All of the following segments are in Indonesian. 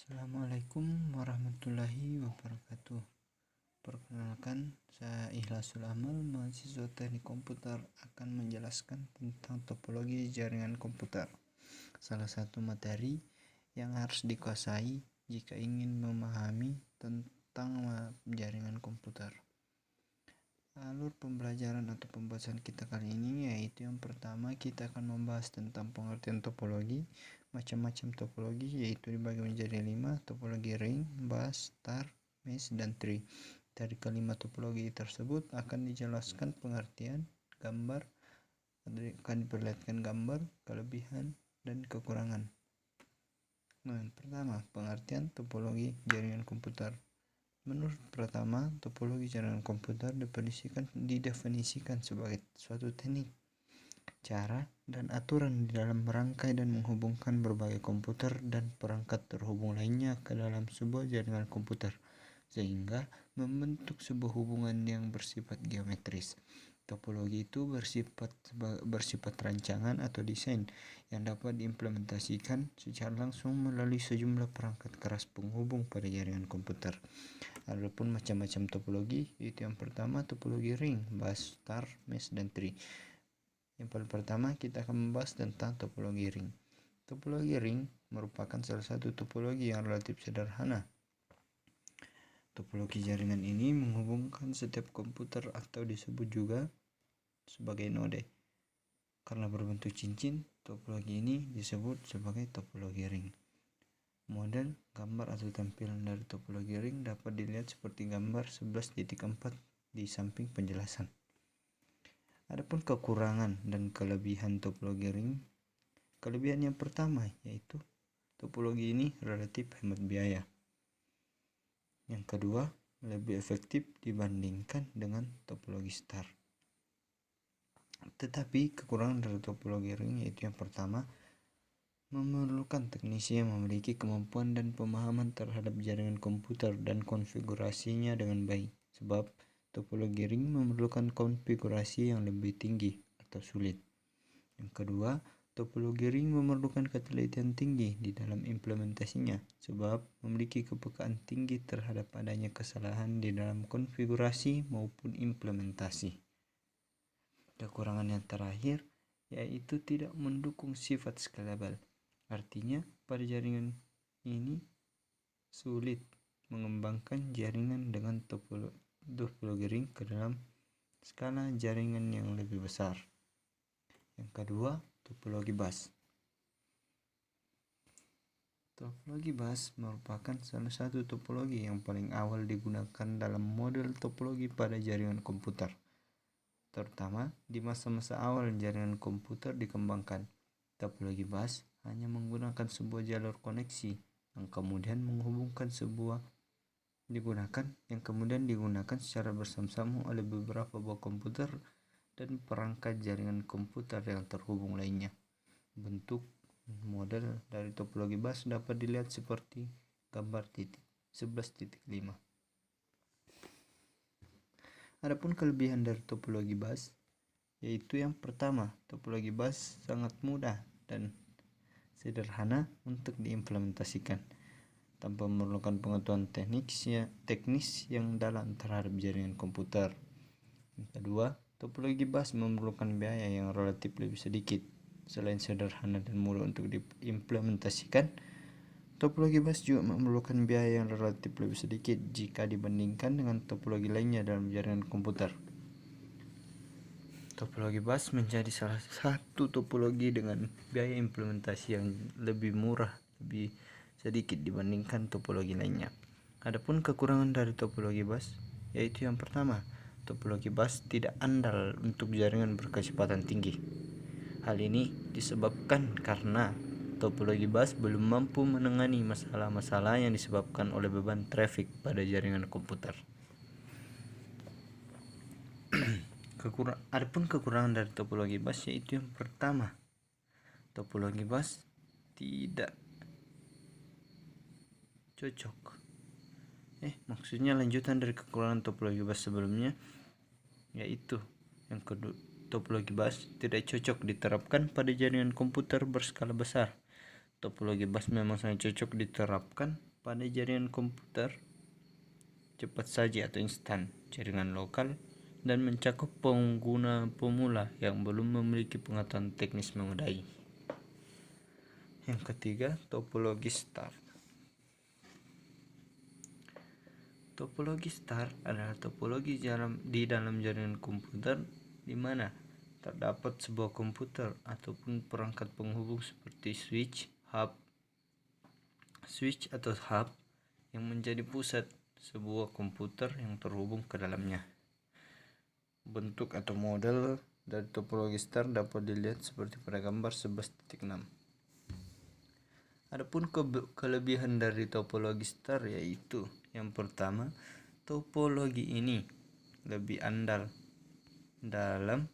Assalamualaikum warahmatullahi wabarakatuh. Perkenalkan, saya Ikhlasul Amal, mahasiswa Teknik Komputer, akan menjelaskan tentang topologi jaringan komputer. Salah satu materi yang harus dikuasai jika ingin memahami tentang jaringan komputer. Alur pembelajaran atau pembahasan kita kali ini yaitu yang pertama kita akan membahas tentang pengertian topologi. Macam-macam topologi yaitu dibagi menjadi 5, topologi ring, bus, star, mesh, dan tree. Dari kelima topologi tersebut akan dijelaskan pengertian, gambar, akan diperlihatkan gambar, kelebihan, dan kekurangan. Nah, yang pertama, pengertian topologi jaringan komputer. Menurut pertama, topologi jaringan komputer didefinisikan sebagai suatu teknik, cara, dan aturan di dalam merangkai dan menghubungkan berbagai komputer dan perangkat terhubung lainnya ke dalam sebuah jaringan komputer, sehingga membentuk sebuah hubungan yang bersifat geometris. Topologi itu bersifat rancangan atau desain yang dapat diimplementasikan secara langsung melalui sejumlah perangkat keras penghubung pada jaringan komputer. Adapun macam-macam topologi, yaitu yang pertama topologi ring, bus, star, mesh, dan tree. Yang paling pertama kita akan membahas tentang topologi ring. Topologi ring merupakan salah satu topologi yang relatif sederhana. Topologi jaringan ini menghubungkan setiap komputer atau disebut juga sebagai node. Karena berbentuk cincin, topologi ini disebut sebagai topologi ring. Model, gambar atau tampilan dari topologi ring dapat dilihat seperti gambar 11.4 di samping penjelasan. Adapun kekurangan dan kelebihan topologi ring. Kelebihan yang pertama yaitu topologi ini relatif hemat biaya. Yang kedua, lebih efektif dibandingkan dengan topologi star. Tetapi kekurangan dari topologi ring yaitu yang pertama, memerlukan teknisi yang memiliki kemampuan dan pemahaman terhadap jaringan komputer dan konfigurasinya dengan baik, sebab topologi ring memerlukan konfigurasi yang lebih tinggi atau sulit. Yang kedua, topologi ring memerlukan ketelitian tinggi di dalam implementasinya, sebab memiliki kepekaan tinggi terhadap adanya kesalahan di dalam konfigurasi maupun implementasi. Kekurangan yang terakhir yaitu tidak mendukung sifat scalable. Artinya, pada jaringan ini sulit mengembangkan jaringan dengan topologi ring ke dalam skala jaringan yang lebih besar. Yang kedua, topologi bus. Topologi bus merupakan salah satu topologi yang paling awal digunakan dalam model topologi pada jaringan komputer, terutama di masa-masa awal jaringan komputer dikembangkan. Topologi bus hanya menggunakan sebuah jalur koneksi yang kemudian digunakan secara bersama-sama oleh beberapa buah komputer dan perangkat jaringan komputer yang terhubung lainnya. Bentuk model dari topologi bus dapat dilihat seperti gambar 11.5. Adapun kelebihan dari topologi bus yaitu yang pertama, topologi bus sangat mudah dan sederhana untuk diimplementasikan tanpa memerlukan pengetahuan teknis yang dalam terhadap jaringan komputer. Yang kedua, topologi bus memerlukan biaya yang relatif lebih sedikit. Selain sederhana dan mudah untuk diimplementasikan, topologi bus juga memerlukan biaya yang relatif lebih sedikit jika dibandingkan dengan topologi lainnya dalam jaringan komputer. Topologi bus menjadi salah satu topologi dengan biaya implementasi yang lebih murah, lebih sedikit dibandingkan topologi lainnya. Adapun kekurangan dari topologi bus yaitu yang pertama, topologi bus tidak andal untuk jaringan berkecepatan tinggi. Hal ini disebabkan karena topologi bus belum mampu menangani masalah-masalah yang disebabkan oleh beban traffic pada jaringan komputer. Adapun kekurangan dari topologi bus yaitu yang pertama, topologi bus tidak cocok. Maksudnya lanjutan dari kekurangan topologi bus sebelumnya yaitu yang kedua, topologi bus tidak cocok diterapkan pada jaringan komputer berskala besar. Topologi bus memang sangat cocok diterapkan pada jaringan komputer cepat saja atau instan, jaringan lokal, dan mencakup pengguna pemula yang belum memiliki pengetahuan teknis memadai. Yang ketiga, topologi start. Topologi start adalah topologi di dalam jaringan komputer di mana terdapat sebuah komputer ataupun perangkat penghubung seperti switch atau hub yang menjadi pusat sebuah komputer yang terhubung ke dalamnya. Bentuk atau model dari topologi start dapat dilihat seperti pada gambar 11.6. Adapun kelebihan dari topologi start yaitu yang pertama, topologi ini lebih andal dalam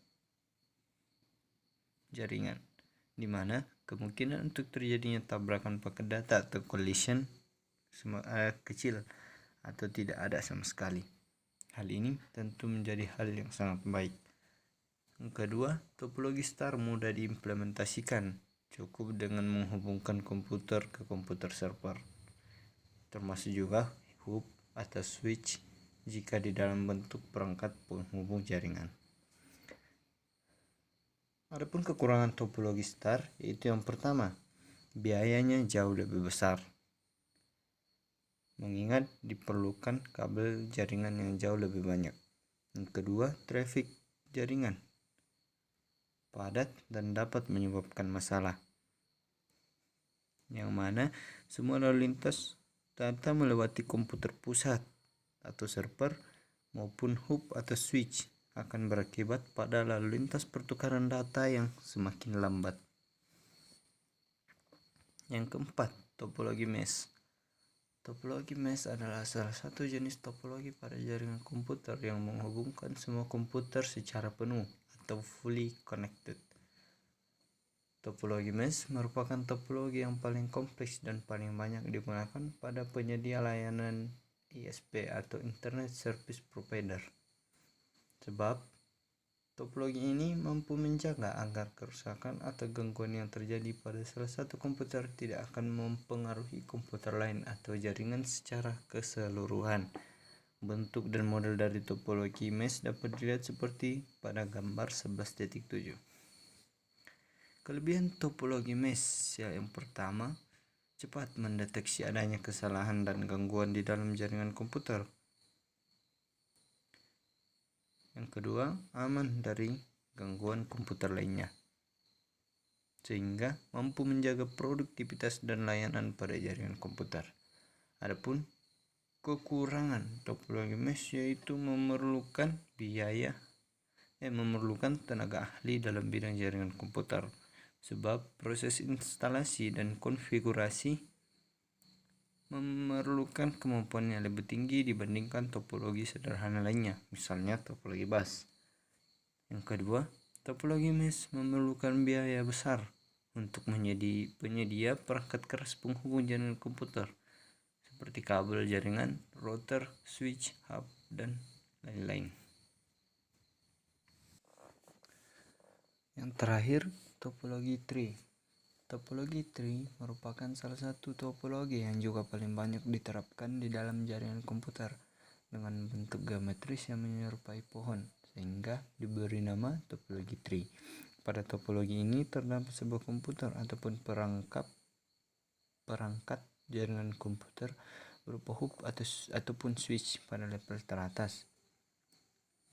jaringan, di mana kemungkinan untuk terjadinya tabrakan paket data atau collision kecil atau tidak ada sama sekali. Hal ini tentu menjadi hal yang sangat baik. Yang kedua, topologi start mudah diimplementasikan, cukup dengan menghubungkan komputer ke komputer server, termasuk juga hub atau switch jika di dalam bentuk perangkat penghubung jaringan. Adapun kekurangan topologi start yaitu yang pertama, biayanya jauh lebih besar, mengingat diperlukan kabel jaringan yang jauh lebih banyak. Yang kedua, traffic jaringan padat dan dapat menyebabkan masalah, yang mana semua lalu lintas data melewati komputer pusat atau server maupun hub atau switch akan berakibat pada lalu lintas pertukaran data yang semakin lambat. Yang keempat, topologi mesh. Topologi mesh adalah salah satu jenis topologi pada jaringan komputer yang menghubungkan semua komputer secara penuh atau fully connected. Topologi mesh merupakan topologi yang paling kompleks dan paling banyak digunakan pada penyedia layanan ISP atau Internet Service Provider. Sebab topologi ini mampu menjaga agar kerusakan atau gangguan yang terjadi pada salah satu komputer tidak akan mempengaruhi komputer lain atau jaringan secara keseluruhan. Bentuk dan model dari topologi mesh dapat dilihat seperti pada gambar 11.7. Kelebihan topologi mesh yang pertama, cepat mendeteksi adanya kesalahan dan gangguan di dalam jaringan komputer. Yang kedua, aman dari gangguan komputer lainnya, sehingga mampu menjaga produktivitas dan layanan pada jaringan komputer. Adapun kekurangan topologi mesh yaitu memerlukan tenaga ahli dalam bidang jaringan komputer, sebab proses instalasi dan konfigurasi memerlukan kemampuan yang lebih tinggi dibandingkan topologi sederhana lainnya, misalnya topologi bus. Yang kedua, topologi mesh memerlukan biaya besar untuk penyedia perangkat keras penghubung jaringan komputer seperti kabel jaringan, router, switch, hub, dan lain-lain. Yang terakhir, topologi tree. Topologi tree merupakan salah satu topologi yang juga paling banyak diterapkan di dalam jaringan komputer dengan bentuk geometris yang menyerupai pohon, sehingga diberi nama topologi tree. Pada topologi ini terdapat sebuah komputer ataupun perangkat jaringan komputer berupa hub ataupun switch pada level teratas,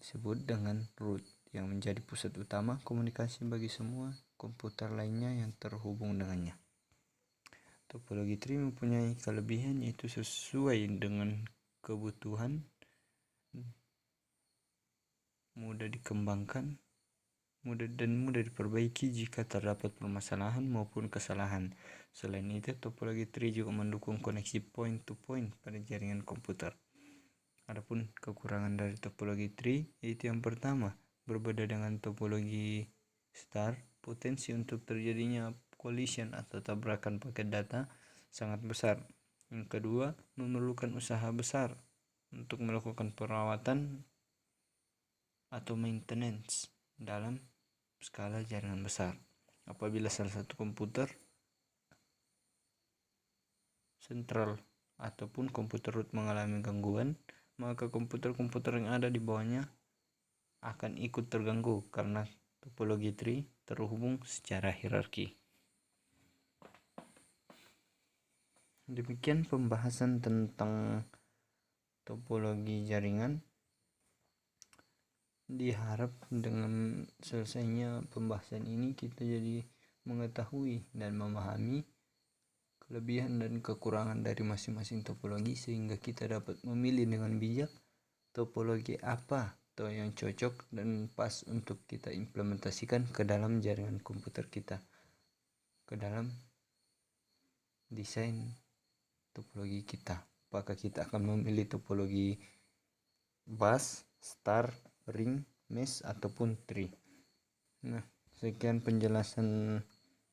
disebut dengan root, yang menjadi pusat utama komunikasi bagi semua komputer lainnya yang terhubung dengannya. Topologi tree mempunyai kelebihan yaitu sesuai dengan kebutuhan, mudah dikembangkan, mudah diperbaiki jika terdapat permasalahan maupun kesalahan. Selain itu, topologi tree juga mendukung koneksi point to point pada jaringan komputer. Adapun kekurangan dari topologi tree yaitu yang pertama, berbeda dengan topologi star, potensi untuk terjadinya collision atau tabrakan paket data sangat besar. Yang kedua, memerlukan usaha besar untuk melakukan perawatan atau maintenance dalam skala jaringan besar. Apabila salah satu komputer sentral ataupun komputer root mengalami gangguan, maka komputer-komputer yang ada di bawahnya akan ikut terganggu karena topologi tree terhubung secara hierarki. Demikian pembahasan tentang topologi jaringan. Diharap dengan selesainya pembahasan ini kita jadi mengetahui dan memahami kelebihan dan kekurangan dari masing-masing topologi, sehingga kita dapat memilih dengan bijak topologi apa atau yang cocok dan pas untuk kita implementasikan ke dalam jaringan komputer kita, ke dalam desain topologi kita. Apakah kita akan memilih topologi bus, star, ring, mesh, ataupun tree. Nah, sekian penjelasan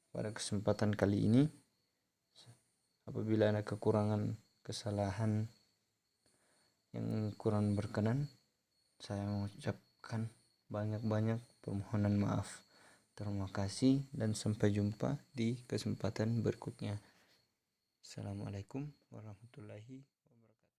pada kesempatan kali ini. Apabila ada kekurangan, kesalahan yang kurang berkenan, saya mengucapkan banyak-banyak permohonan maaf. Terima kasih dan sampai jumpa di kesempatan berikutnya. Assalamualaikum warahmatullahi wabarakatuh.